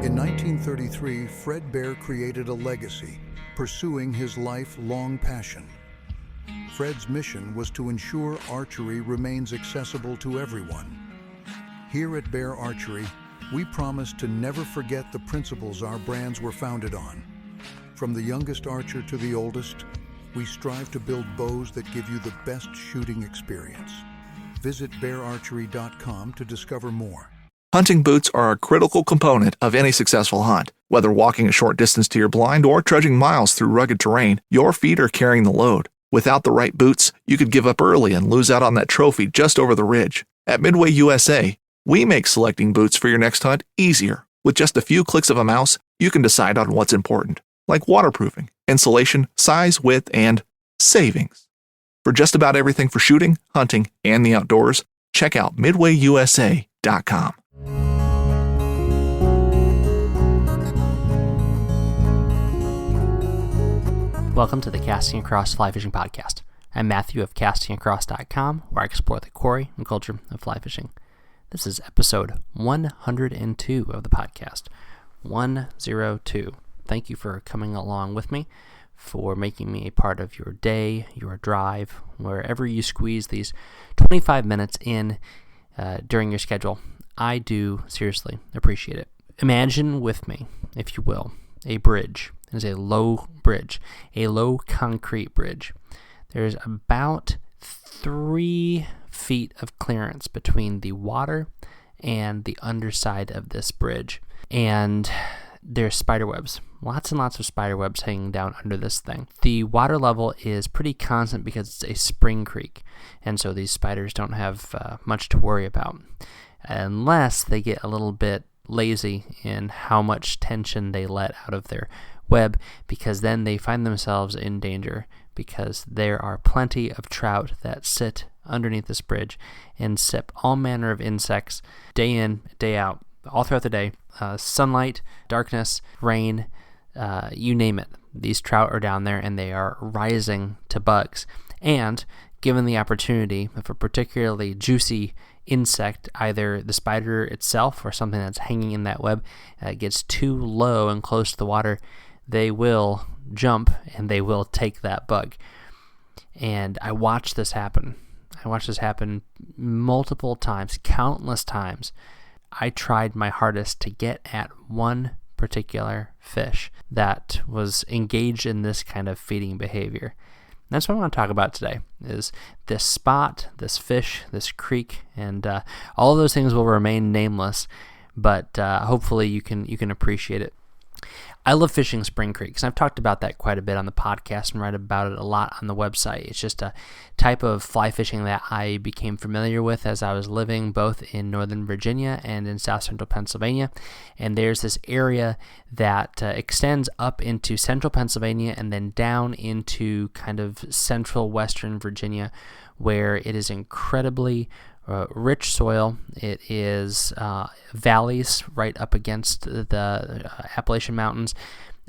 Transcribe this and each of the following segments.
In 1933, Fred Bear created a legacy, pursuing his lifelong passion. Fred's mission was to ensure archery remains accessible to everyone. Here at Bear Archery, we promise to never forget the principles our brands were founded on. From the youngest archer to the oldest, we strive to build bows that give you the best shooting experience. Visit beararchery.com to discover more. Hunting boots are a critical component of any successful hunt. Whether walking a short distance to your blind or trudging miles through rugged terrain, your feet are carrying the load. Without the right boots, you could give up early and lose out on that trophy just over the ridge. At Midway USA, we make selecting boots for your next hunt easier. With just a few clicks of a mouse, you can decide on what's important, like waterproofing, insulation, size, width, and savings. For just about everything for shooting, hunting, and the outdoors, check out midwayusa.com. Welcome to the Casting Across Fly Fishing Podcast. I'm Matthew of castingacross.com, where I explore the quarry and culture of fly fishing. This is episode 102 of the podcast. 102. Thank you for coming along with me, for making me a part of your day, your drive, wherever you squeeze these 25 minutes in during your schedule. I do seriously appreciate it. Imagine with me, if you will, a bridge. It is a low bridge, a low concrete bridge. There's about 3 feet of clearance between the water and the underside of this bridge. And there's spider webs, lots and lots of spider webs hanging down under this thing. The water level is pretty constant because it's a spring creek, and so these spiders don't have much to worry about, unless they get a little bit lazy in how much tension they let out of their web, because then they find themselves in danger, because there are plenty of trout that sit underneath this bridge and sip all manner of insects day in, day out, all throughout the day. Sunlight, darkness, rain, you name it. These trout are down there and they are rising to bugs. And given the opportunity, if a particularly juicy insect, either the spider itself or something that's hanging in that web, gets too low and close to the water, they will jump and they will take that bug. And I watched this happen. I watched this happen multiple times, countless times. I tried my hardest to get at one particular fish that was engaged in this kind of feeding behavior. And that's what I want to talk about today, is this spot, this fish, this creek, and all of those things will remain nameless, but hopefully you can appreciate it. I love fishing spring creeks, and I've talked about that quite a bit on the podcast and write about it a lot on the website. It's just a type of fly fishing that I became familiar with as I was living both in Northern Virginia and in South Central Pennsylvania. And there's this area that extends up into Central Pennsylvania and then down into kind of Central Western Virginia, where it is incredibly rich soil. It is valleys right up against the Appalachian Mountains,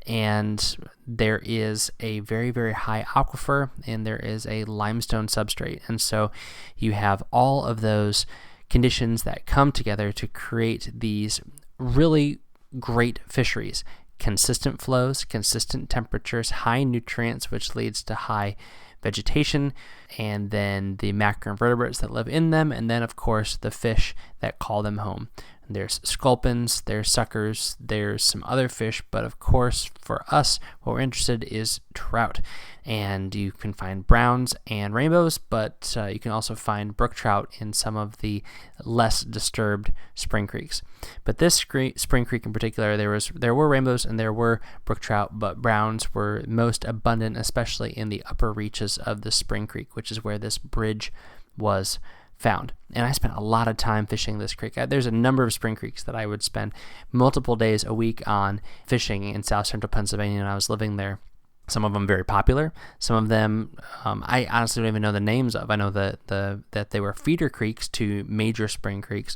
and there is a very, very high aquifer, and there is a limestone substrate. And so you have all of those conditions that come together to create these really great fisheries. Consistent flows, consistent temperatures, high nutrients, which leads to high vegetation, and then the macroinvertebrates that live in them, and then of course the fish that call them home. There's sculpins, there's suckers, there's some other fish, but of course for us what we're interested in is trout. And you can find browns and rainbows, but you can also find brook trout in some of the less disturbed spring creeks. But this spring creek in particular, there were rainbows and there were brook trout, but browns were most abundant, especially in the upper reaches of the spring creek, which is where this bridge was found. And I spent a lot of time fishing this creek. There's a number of spring creeks that I would spend multiple days a week on fishing in South Central Pennsylvania when I was living there. Some of them very popular. Some of them I honestly don't even know the names of. I know that they were feeder creeks to major spring creeks.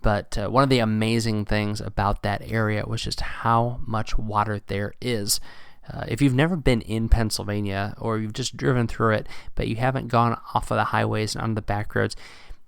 But one of the amazing things about that area was just how much water there is. If you've never been in Pennsylvania, or you've just driven through it, but you haven't gone off of the highways and on the back roads,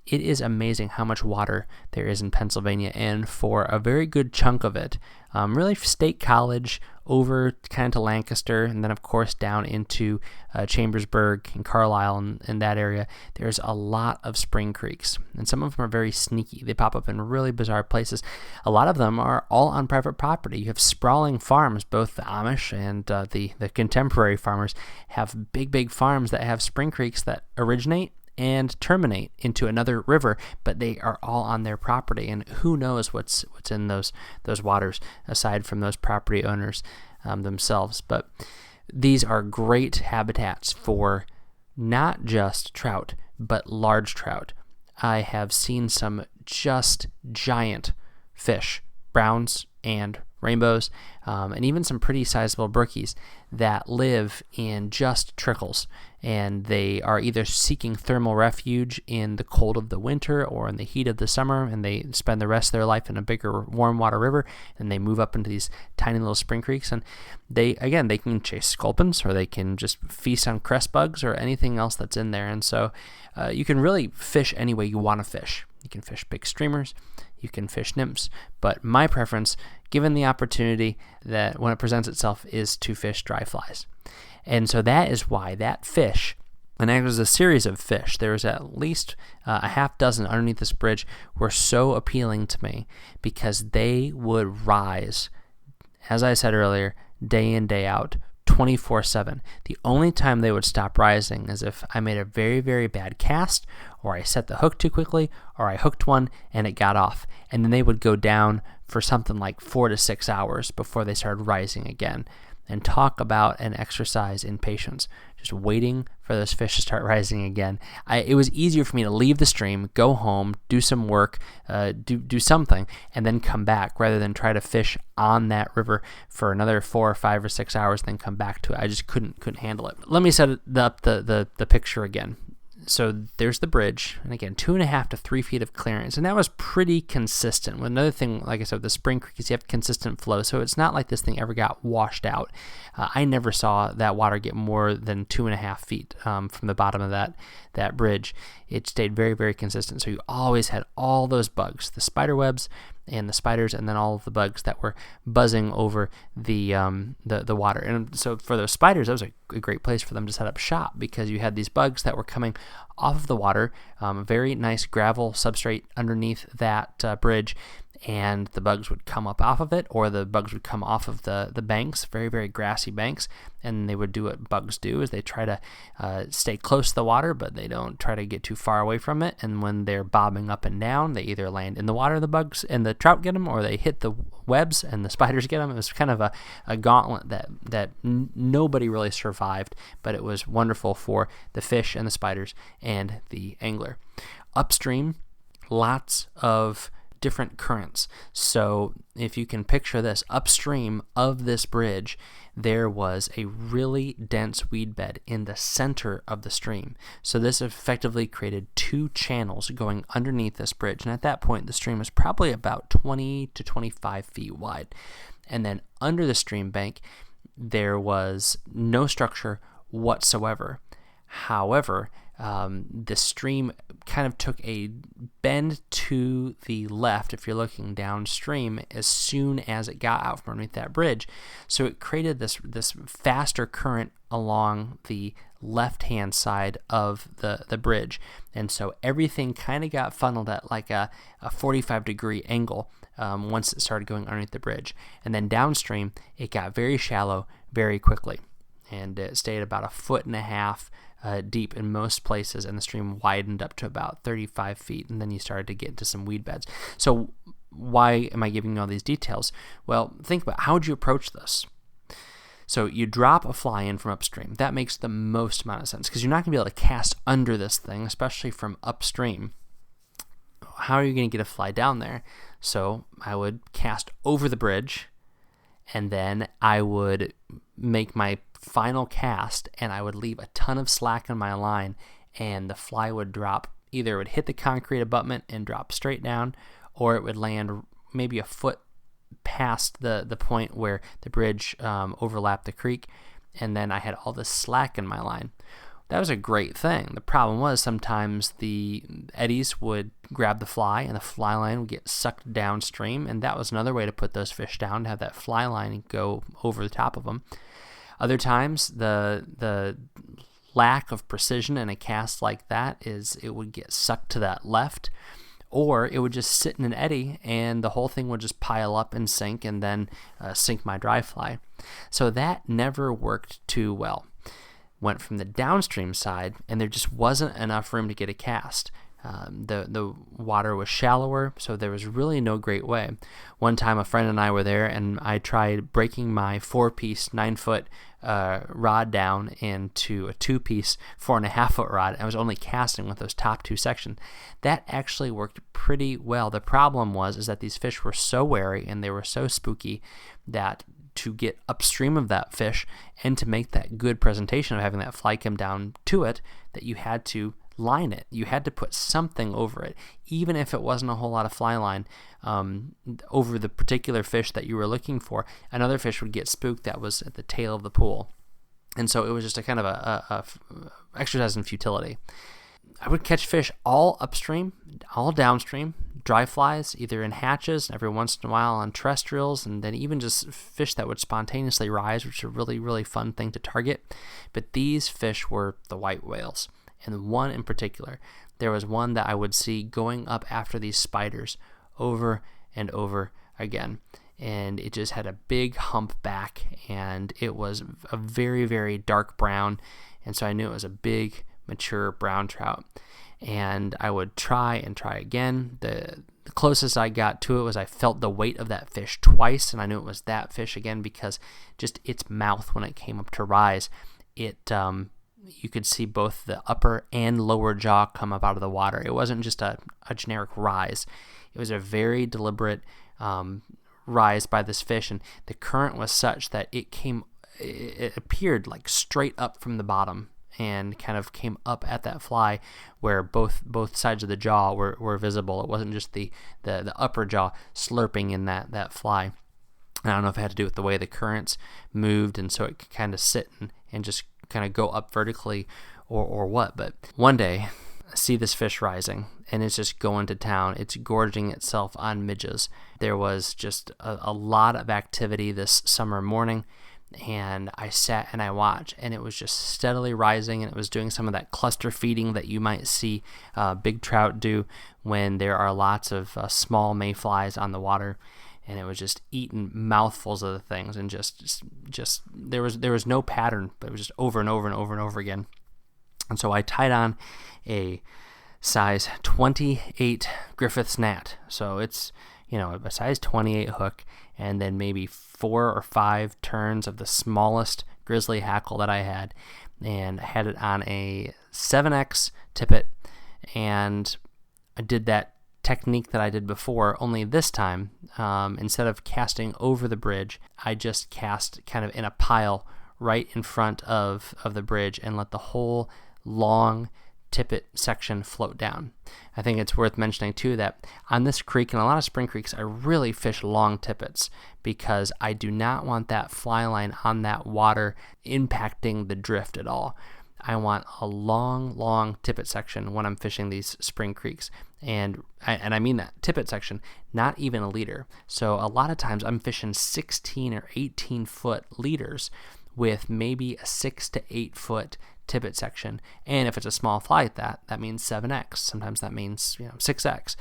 it is amazing how much water there is in Pennsylvania, and for a very good chunk of it, really State College over kind of to Lancaster, and then of course down into Chambersburg and Carlisle and that area, there's a lot of spring creeks, and some of them are very sneaky. They pop up in really bizarre places. A lot of them are all on private property. You have sprawling farms. Both the Amish and the contemporary farmers have big farms that have spring creeks that originate and terminate into another river, but they are all on their property, and who knows what's in those waters aside from those property owners themselves. But these are great habitats for not just trout, but large trout. I have seen some just giant fish, browns and rainbows, and even some pretty sizable brookies that live in just trickles, and they are either seeking thermal refuge in the cold of the winter or in the heat of the summer, and they spend the rest of their life in a bigger warm water river, and they move up into these tiny little spring creeks, and they can chase sculpins, or they can just feast on crest bugs or anything else that's in there. And so you can really fish any way you want to fish. You can fish big streamers, you can fish nymphs, but my preference, given the opportunity that when it presents itself, is to fish dry flies. And so that is why that fish, and it was a series of fish, there was at least a half dozen underneath this bridge, were so appealing to me because they would rise, as I said earlier, day in, day out, 24/7. The only time they would stop rising is if I made a very, very bad cast, or I set the hook too quickly, or I hooked one and it got off. And then they would go down for something like 4 to 6 hours before they started rising again. And talk about an exercise in patience, just waiting for those fish to start rising again. It was easier for me to leave the stream, go home, do some work, do something, and then come back rather than try to fish on that river for another 4 or 5 or 6 hours, then come back to it. I just couldn't handle it. Let me set up the picture again. So there's the bridge, and again, 2.5 to 3 feet of clearance, and that was pretty consistent. Another thing, like I said, with the spring creek is you have consistent flow, so it's not like this thing ever got washed out. I never saw that water get more than 2.5 feet from the bottom of that bridge. It stayed very, very consistent, so you always had all those bugs, the spider webs and the spiders, and then all of the bugs that were buzzing over the water. And so for those spiders, that was a great place for them to set up shop, because you had these bugs that were coming off of the water, very nice gravel substrate underneath that bridge, and the bugs would come up off of it, or the bugs would come off of the banks, very, very grassy banks, and they would do what bugs do, is they try to stay close to the water, but they don't try to get too far away from it. And when they're bobbing up and down, they either land in the water, the bugs and the trout get them, or they hit the webs and the spiders get them. It was kind of a gauntlet that nobody really survived, but it was wonderful for the fish and the spiders and the angler. Upstream, lots of different currents. So if you can picture this, upstream of this bridge, there was a really dense weed bed in the center of the stream. So this effectively created 2 channels going underneath this bridge. And at that point, the stream was probably about 20 to 25 feet wide. And then under the stream bank, there was no structure whatsoever. However, the stream kind of took a bend to the left if you're looking downstream as soon as it got out from underneath that bridge. So it created this faster current along the left-hand side of the bridge. And so everything kind of got funneled at like a 45-degree angle once it started going underneath the bridge. And then downstream, it got very shallow very quickly. And it stayed about 1.5 feet deep in most places, and the stream widened up to about 35 feet, and then you started to get into some weed beds. So why am I giving you all these details? Well, think about how would you approach this? So you drop a fly in from upstream. That makes the most amount of sense, because you're not going to be able to cast under this thing, especially from upstream. How are you going to get a fly down there? So I would cast over the bridge, and then I would make my final cast, and I would leave a ton of slack in my line, and the fly would drop. Either it would hit the concrete abutment and drop straight down, or it would land maybe a foot past the point where the bridge overlapped the creek, and then I had all this slack in my line. that was a great thing. The problem was sometimes the eddies would grab the fly and the fly line would get sucked downstream, and that was another way to put those fish down, to have that fly line go over the top of them. Other times, the lack of precision in a cast like that is it would get sucked to that left, or it would just sit in an eddy and the whole thing would just pile up and sink, and then sink my dry fly. So that never worked too well. Went from the downstream side, and there just wasn't enough room to get a cast. The water was shallower, so there was really no great way. One time a friend and I were there, and I tried breaking my 4-piece 9-foot rod down into a 2-piece 4.5-foot rod. I was only casting with those top 2 sections. That actually worked pretty well. The problem was that these fish were so wary and they were so spooky that to get upstream of that fish and to make that good presentation of having that fly come down to it, that you had to line it. You had to put something over it, even if it wasn't a whole lot of fly line over the particular fish that you were looking for. Another fish would get spooked that was at the tail of the pool. And so it was just a kind of a exercise in futility. I would catch fish all upstream, all downstream, dry flies, either in hatches, every once in a while on terrestrials, and then even just fish that would spontaneously rise, which is a really, really fun thing to target. But these fish were the white whales. And one in particular, there was one that I would see going up after these spiders over and over again. And it just had a big hump back, and it was a very, very dark brown. And so I knew it was a big, mature brown trout. And I would try and try again. The closest I got to it was I felt the weight of that fish twice, and I knew it was that fish again because just its mouth, when it came up to rise, you could see both the upper and lower jaw come up out of the water. It wasn't just a generic rise. It was a very deliberate rise by this fish, and the current was such that it appeared like straight up from the bottom and kind of came up at that fly where both sides of the jaw were visible. It wasn't just the upper jaw slurping in that fly. And I don't know if it had to do with the way the currents moved, and so it could kind of sit and just kind of go up vertically or what. But one day I see this fish rising, and it's just going to town. It's gorging itself on midges. There was just a lot of activity this summer morning, and I sat and I watched, and it was just steadily rising, and it was doing some of that cluster feeding that you might see big trout do when there are lots of small mayflies on the water. And it was just eating mouthfuls of the things, and just there was no pattern, but it was just over and over and over and over again. And so I tied on a size 28 Griffith's gnat. So it's, a size 28 hook, and then maybe 4 or 5 turns of the smallest grizzly hackle that I had, and I had it on a 7X tippet, and I did that technique that I did before, only this time, instead of casting over the bridge, I just cast kind of in a pile right in front of the bridge and let the whole long tippet section float down. I think it's worth mentioning too that on this creek and a lot of spring creeks, I really fish long tippets because I do not want that fly line on that water impacting the drift at all. I want a long tippet section when I'm fishing these spring creeks. And I mean that tippet section, not even a leader. So a lot of times I'm fishing 16 or 18 foot leaders with maybe a 6 to 8 foot tippet section. And if it's a small fly like that means 7X. Sometimes that means 6X.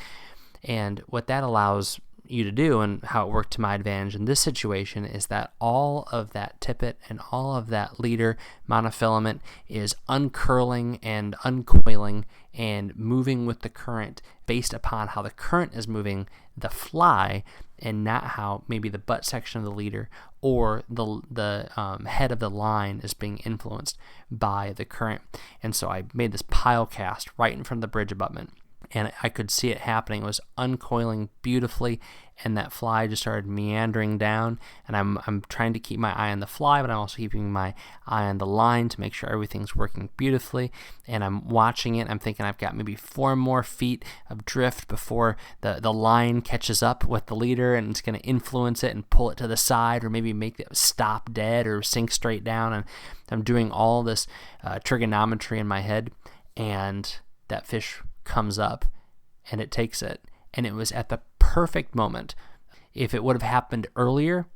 And what that allows you to do, and how it worked to my advantage in this situation, is that all of that tippet and all of that leader monofilament is uncurling and uncoiling and moving with the current based upon how the current is moving the fly, and not how maybe the butt section of the leader or the head of the line is being influenced by the current. And so I made this pile cast right in front of the bridge abutment. and I could see it happening. It was uncoiling beautifully, and that fly just started meandering down, and I'm trying to keep my eye on the fly, but I'm also keeping my eye on the line to make sure everything's working beautifully, and I'm watching it. I'm thinking I've got maybe 4 more feet of drift before the line catches up with the leader, and it's going to influence it and pull it to the side, or maybe make it stop dead or sink straight down, and I'm doing all this trigonometry in my head, and that fish comes up, and it takes it, and it was at the perfect moment. If it would have happened earlier,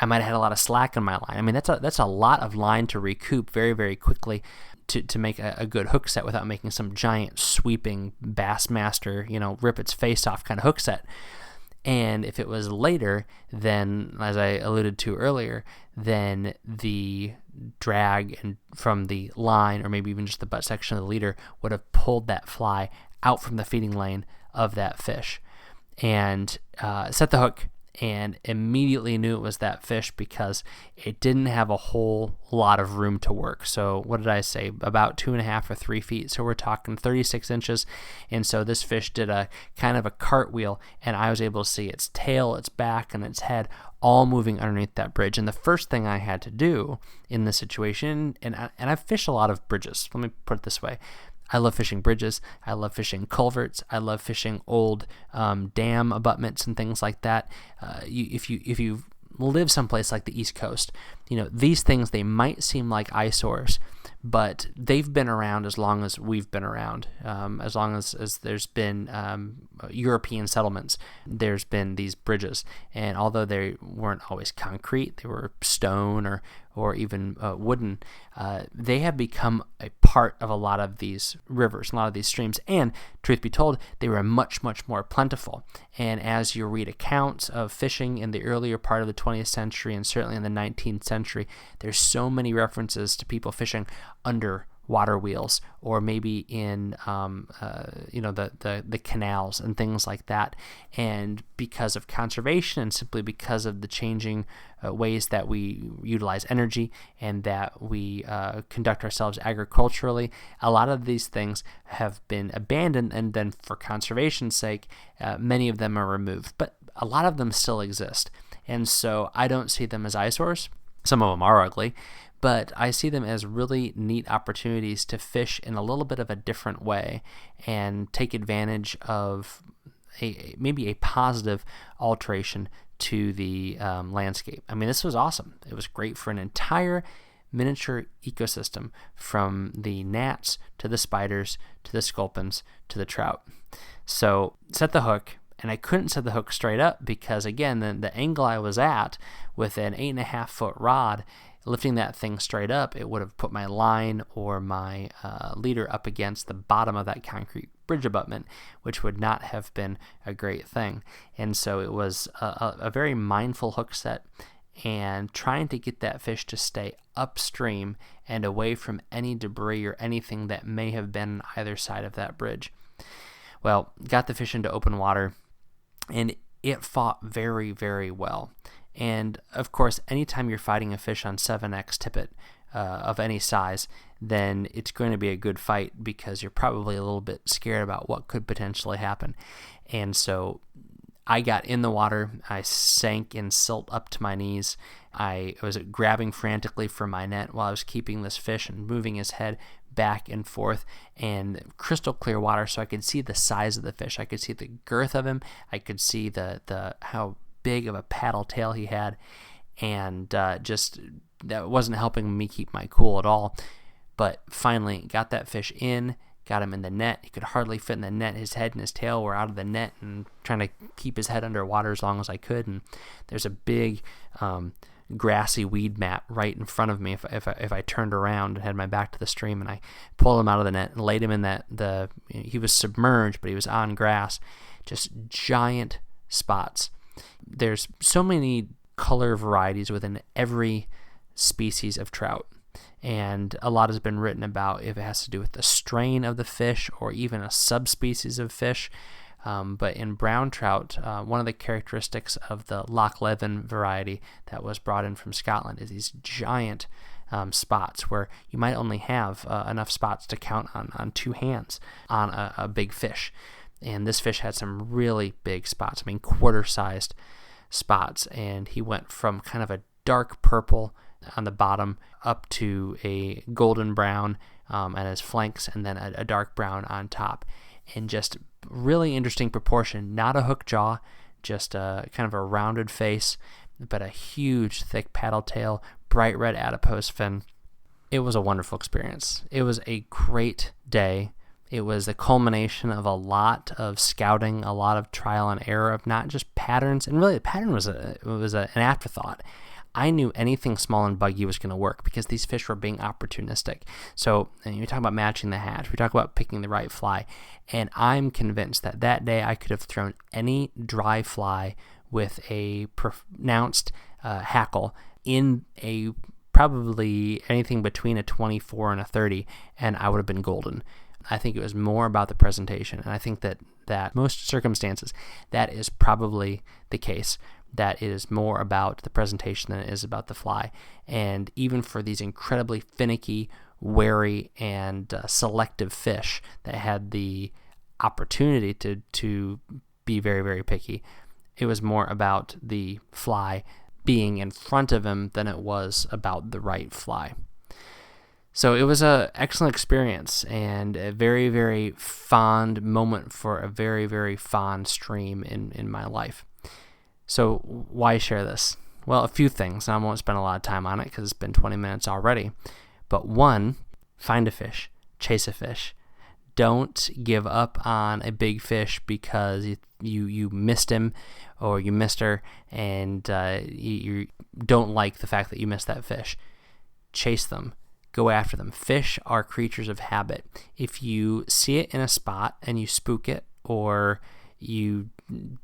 I might have had a lot of slack in my line. I mean, that's a lot of line to recoup very, very quickly to make a good hook set without making some giant sweeping Bassmaster, rip its face off kind of hook set. And if it was later, then, as I alluded to earlier, then the drag and from the line, or maybe even just the butt section of the leader, would have pulled that fly out from the feeding lane of that fish. And set the hook, and immediately knew it was that fish because it didn't have a whole lot of room to work. So what did I say? About 2.5 or 3 feet. So we're talking 36 inches. And so this fish did a kind of a cartwheel, and I was able to see its tail, its back, and its head all moving underneath that bridge. And the first thing I had to do in this situation, and I've fished a lot of bridges. Let me put it this way. I love fishing bridges. I love fishing culverts. I love fishing old dam abutments and things like that. If you live someplace like the East Coast, these things, they might seem like eyesores, but they've been around as long as we've been around. As long as there's been European settlements, there's been these bridges. And although they weren't always concrete, they were stone or even wooden, they have become a part of a lot of these rivers, a lot of these streams. And truth be told, they were much, much more plentiful. And as you read accounts of fishing in the earlier part of the 20th century and certainly in the 19th century, there's so many references to people fishing under water wheels, or maybe in the canals and things like that. And because of conservation, and simply because of the changing ways that we utilize energy and that we conduct ourselves agriculturally, a lot of these things have been abandoned, and then for conservation's sake, many of them are removed. But a lot of them still exist, and so I don't see them as eyesores. Some of them are ugly, but I see them as really neat opportunities to fish in a little bit of a different way and take advantage of maybe a positive alteration to the landscape. I mean, this was awesome. It was great for an entire miniature ecosystem, from the gnats to the spiders to the sculpins to the trout. So set the hook. And I couldn't set the hook straight up because, again, the angle I was at with an 8.5 foot rod, lifting that thing straight up, it would have put my line or my leader up against the bottom of that concrete bridge abutment, which would not have been a great thing. And so it was a very mindful hook set, and trying to get that fish to stay upstream and away from any debris or anything that may have been on either side of that bridge. Well, got the fish into open water, and it fought very, very well. And of course, anytime you're fighting a fish on 7x tippet of any size, then it's going to be a good fight because you're probably a little bit scared about what could potentially happen. And so I got in the water. I sank in silt up to my knees. I was grabbing frantically for my net while I was keeping this fish and moving his head back and forth, and crystal clear water, so I could see the size of the fish. I could see the girth of him. I could see the how big of a paddle tail he had, and just that wasn't helping me keep my cool at all. But finally got that fish in, got him in the net. He could hardly fit in the net. His head and his tail were out of the net, and trying to keep his head under water as long as I could. And there's a big grassy weed mat right in front of me if I turned around and had my back to the stream, and I pulled him out of the net and laid him in he was submerged, but he was on grass. Just giant spots. There's so many color varieties within every species of trout, and a lot has been written about if it has to do with the strain of the fish or even a subspecies of fish. But in brown trout, one of the characteristics of the Loch Leven variety that was brought in from Scotland is these giant spots where you might only have enough spots to count on two hands on a big fish. And this fish had some really big spots, quarter-sized spots. And he went from kind of a dark purple on the bottom up to a golden brown at his flanks, and then a dark brown on top. And just really interesting proportion. Not a hook jaw, just a kind of a rounded face, but a huge, thick paddle tail, bright red adipose fin. It was a wonderful experience. It was a great day. It was the culmination of a lot of scouting, a lot of trial and error of not just patterns, and really the pattern was an afterthought. I knew anything small and buggy was going to work because these fish were being opportunistic. So you talk about matching the hatch, we talk about picking the right fly, and I'm convinced that day I could have thrown any dry fly with a pronounced hackle in a probably anything between a 24 and a 30, and I would have been golden. I think it was more about the presentation, and I think that most circumstances, that is probably the case. That is more about the presentation than it is about the fly. And even for these incredibly finicky, wary, and selective fish that had the opportunity to be very, very picky, it was more about the fly being in front of him than it was about the right fly. So it was an excellent experience and a very, very fond moment for a very, very fond stream in my life. So why share this? Well, a few things. I won't spend a lot of time on it because it's been 20 minutes already. But one, find a fish, chase a fish. Don't give up on a big fish because you missed him or you missed her, and you don't like the fact that you missed that fish. Chase them. Go after them. Fish are creatures of habit. If you see it in a spot and you spook it, or you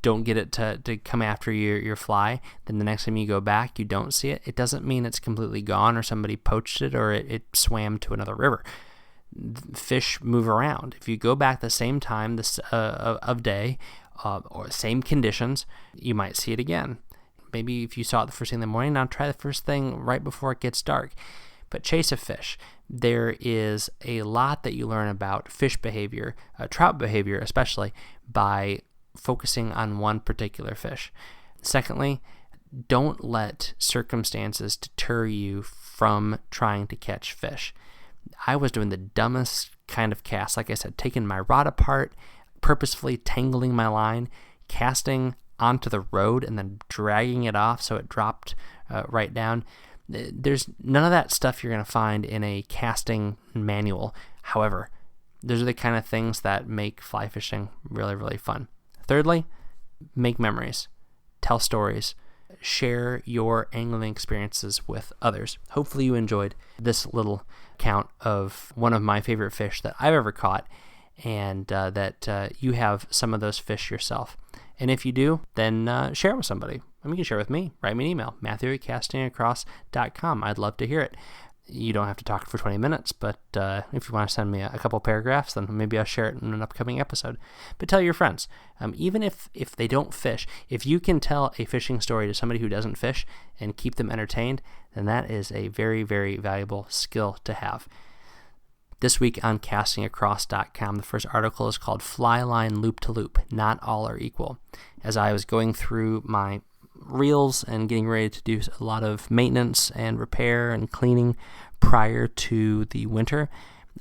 don't get it to come after your fly, then the next time you go back, you don't see it. It doesn't mean it's completely gone or somebody poached it or it swam to another river. Fish move around. If you go back the same time of day or same conditions, you might see it again. Maybe if you saw it the first thing in the morning, now try the first thing right before it gets dark. But chase a fish. There is a lot that you learn about fish behavior, trout behavior especially, by focusing on one particular fish. Secondly, don't let circumstances deter you from trying to catch fish. I was doing the dumbest kind of cast, like I said, taking my rod apart, purposefully tangling my line, casting onto the road, and then dragging it off so it dropped right down. There's none of that stuff you're going to find in a casting manual. However, those are the kind of things that make fly fishing really, really fun. Thirdly, make memories, tell stories, share your angling experiences with others. Hopefully you enjoyed this little account of one of my favorite fish that I've ever caught, and that you have some of those fish yourself. And if you do, then share it with somebody. You can share it with me. Write me an email, matthew@castingacross.com. I'd love to hear it. You don't have to talk for 20 minutes, but if you want to send me a couple paragraphs, then maybe I'll share it in an upcoming episode. But tell your friends. Even if they don't fish, if you can tell a fishing story to somebody who doesn't fish and keep them entertained, then that is a very, very valuable skill to have. This week on castingacross.com, the first article is called Fly Line Loop to Loop, Not All Are Equal. As I was going through my reels and getting ready to do a lot of maintenance and repair and cleaning prior to the winter,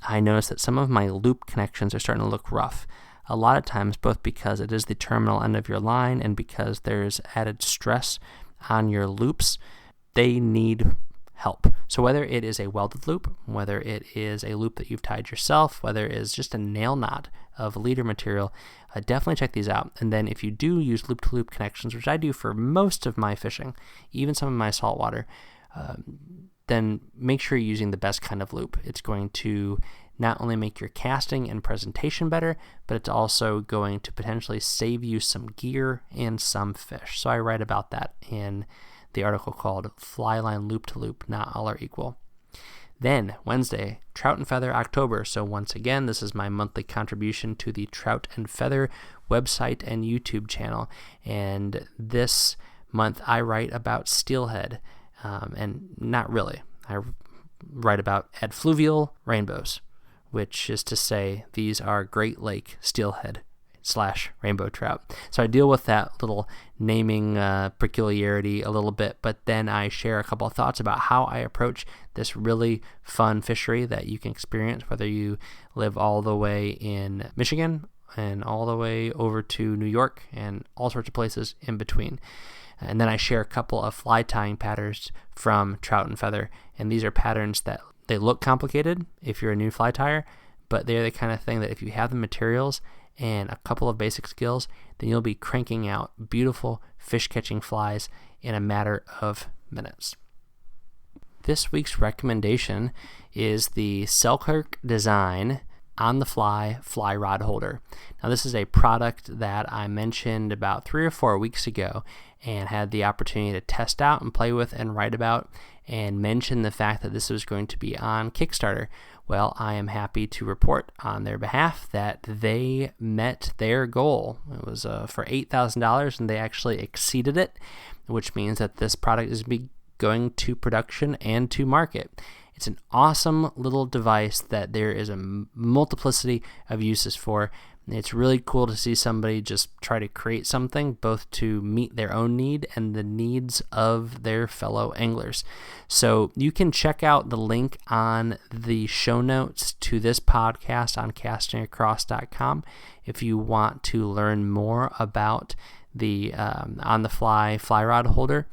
I noticed that some of my loop connections are starting to look rough. A lot of times, both because it is the terminal end of your line and because there's added stress on your loops, they need help. So whether it is a welded loop, whether it is a loop that you've tied yourself, whether it is just a nail knot of leader material, definitely check these out. And then if you do use loop-to-loop connections, which I do for most of my fishing, even some of my saltwater, then make sure you're using the best kind of loop. It's going to not only make your casting and presentation better, but it's also going to potentially save you some gear and some fish. So I write about that in the article called Fly Line Loop to Loop, Not All Are Equal. Then Wednesday, Trout and Feather October. So once again, this is my monthly contribution to the Trout and Feather website and YouTube channel. And this month I write about steelhead, and not really. I write about adfluvial rainbows, which is to say these are Great Lake steelhead / rainbow trout. So I deal with that little naming peculiarity a little bit, but then I share a couple of thoughts about how I approach this really fun fishery that you can experience whether you live all the way in Michigan and all the way over to New York and all sorts of places in between. And then I share a couple of fly tying patterns from Trout and Feather, and these are patterns that they look complicated if you're a new fly tyer, but they're the kind of thing that if you have the materials and a couple of basic skills, then you'll be cranking out beautiful fish-catching flies in a matter of minutes. This week's recommendation is the Selkirk Design On the Fly Fly Rod Holder. Now, this is a product that I mentioned about 3 or 4 weeks ago and had the opportunity to test out and play with and write about and mention the fact that this was going to be on Kickstarter. Well, I am happy to report on their behalf that they met their goal. It was for $8,000 and they actually exceeded it, which means that this product is going to production and to market. It's an awesome little device that there is a multiplicity of uses for. It's really cool to see somebody just try to create something both to meet their own need and the needs of their fellow anglers. So you can check out the link on the show notes to this podcast on castingacross.com if you want to learn more about the On the Fly fly rod holder.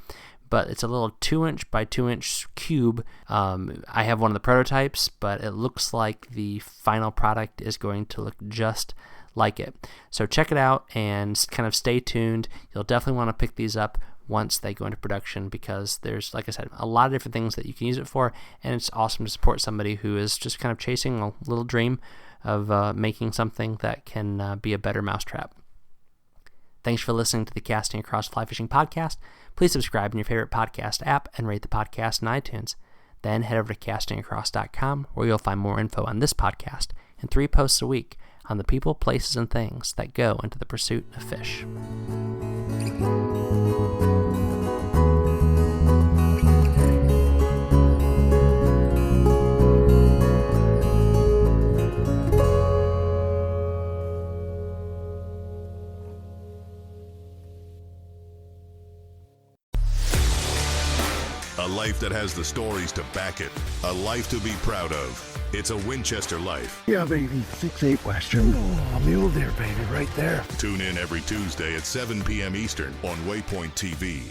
But it's a little 2-inch by 2-inch cube. I have one of the prototypes, but it looks like the final product is going to look just like it. So check it out and kind of stay tuned. You'll definitely want to pick these up once they go into production because there's, like I said, a lot of different things that you can use it for, and it's awesome to support somebody who is just kind of chasing a little dream of making something that can be a better mousetrap. Thanks for listening to the Casting Across Fly Fishing Podcast. Please subscribe in your favorite podcast app and rate the podcast in iTunes. Then head over to castingacross.com where you'll find more info on this podcast and 3 posts a week on the people, places, and things that go into the pursuit of fish. A life that has the stories to back it. A life to be proud of. It's a Winchester life. Yeah, baby. 6'8" Western. Oh, mule deer, baby, right there. Tune in every Tuesday at 7 p.m. Eastern on Waypoint TV.